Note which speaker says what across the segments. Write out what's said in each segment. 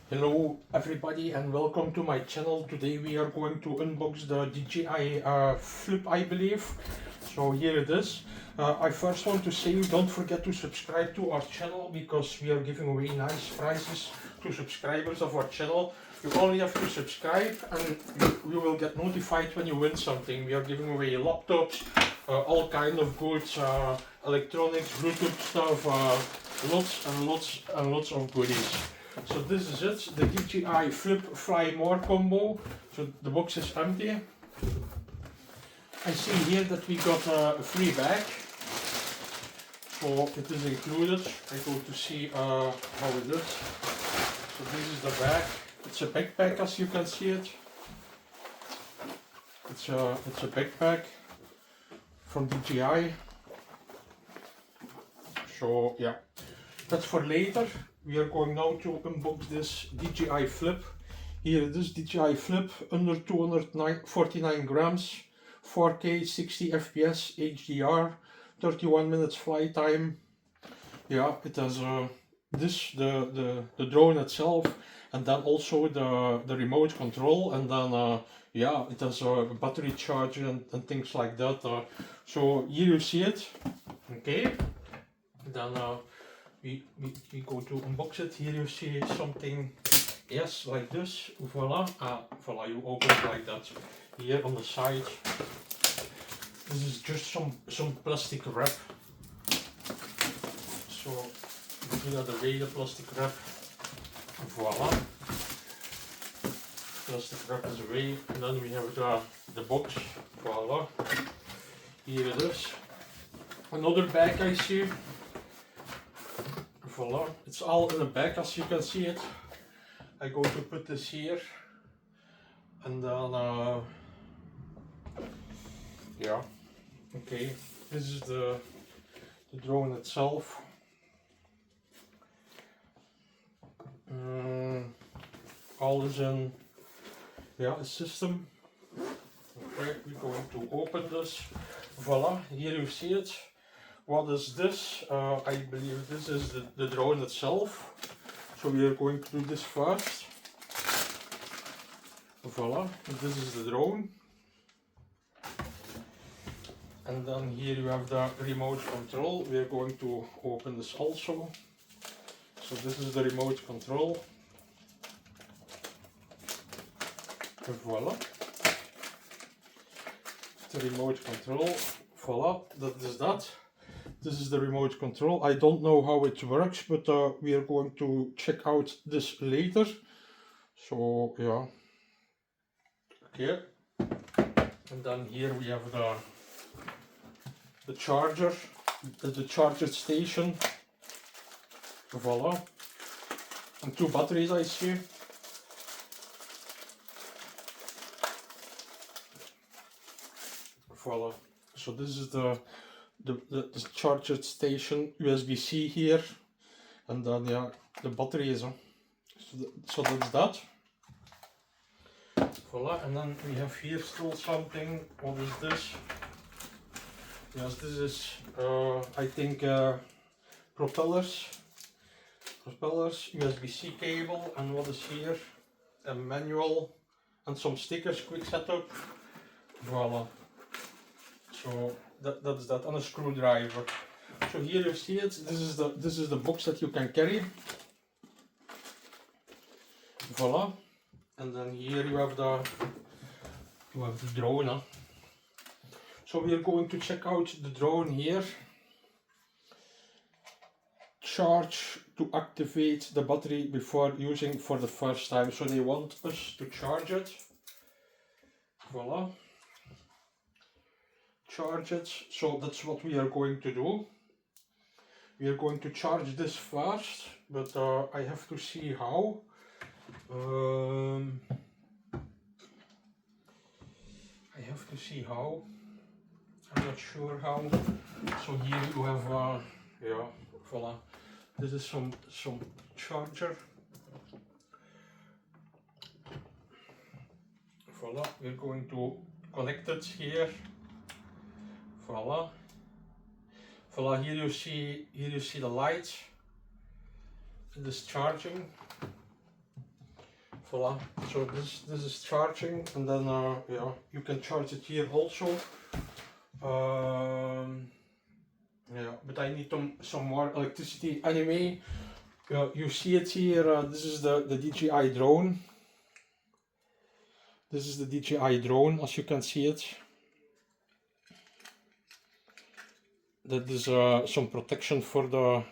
Speaker 1: Hello everybody and welcome to my channel. Today we are going to unbox the DJI Flip, I believe. So here it is. I first want to say don't forget to subscribe to our channel because we are giving away nice prizes to subscribers of our channel. You only have to subscribe and you will get notified when you win something. We are giving away laptops, all kind of goods, electronics, Bluetooth stuff, lots and lots and lots of goodies. So this is it, the DJI Flip Fly More combo. So the box is empty. I see here that we got a free bag. So it is included. I go to see how it is. So this is the bag. It's a backpack as you can see it. It's a backpack from DJI. So yeah, that's for later. We are going now to unbox this DJI Flip. Here it is, DJI Flip, under 249 grams, 4K, 60 FPS, HDR, 31 minutes flight time. Yeah, it has the drone itself, and then also the remote control, and then yeah, it has a battery charger and things like that. So here you see it. Okay, then we go to unbox it. Here you see something, yes, like this. Voila, voila, you open it like that. Here on the side, this is just some plastic wrap. So you get away the plastic wrap. Voila, plastic wrap is away, and then we have the box. Voila, here it is. Another bag I see. Voila, it's all in the bag as you can see it. I go to put this here, and then yeah, okay, this is the drone itself. All is in, yeah, a system. Okay, we're going to open this. Voila, here you see it. What is this? I believe this is the drone itself. So we are going to do this first. Voila, this is the drone. And then here you have the remote control. We are going to open this also. So this is the remote control. Voila. The remote control. Voila, that is that. This is the remote control. I don't know how it works, but we are going to check out this later. So yeah, okay. And then here we have the charger, the charger station. Voila, and two batteries I see. Voila. So this is the charger station, USB-C here, and then yeah, the battery is on. So that's that. Voila, and then we have here still something. What is this? Yes, this is I think propellers, USB-C cable, and what is here? A manual and some stickers, quick setup. Voila. So that's that, and a screwdriver. So here you see it. This is the box that you can carry. Voila. And then here you have the drone. Huh? So we are going to check out the drone here. Charge to activate the battery before using for the first time. So they want us to charge it. Voila. Charge it. So that's what we are going to do. We are going to charge this first, but I have to see how. I have to see how. I'm not sure how. So here you have yeah, voila. This is some charger. Voila, we're going to connect it here. Voila. Voila, here you see the lights. It is charging. Voila. So this is charging, and then yeah, you can charge it here also. Yeah, but I need some more electricity anyway. You see it here. This is the DJI drone. This is the DJI drone, as you can see it. That is some protection for the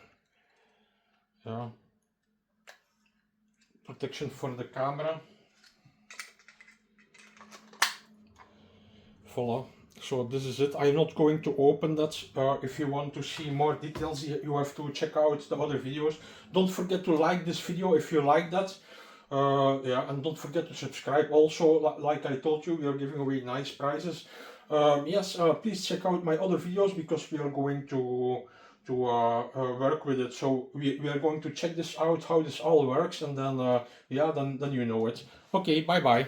Speaker 1: protection for the camera. Voila. So this is it. I'm not going to open that. If you want to see more details, you have to check out the other videos. Don't forget to like this video if you like that. Yeah, and don't forget to subscribe also. Like I told you, we are giving away nice prizes. Yes, please check out my other videos, because we are going to work with it. So we are going to check this out, how this all works, and then yeah, then you know it. Okay, bye bye.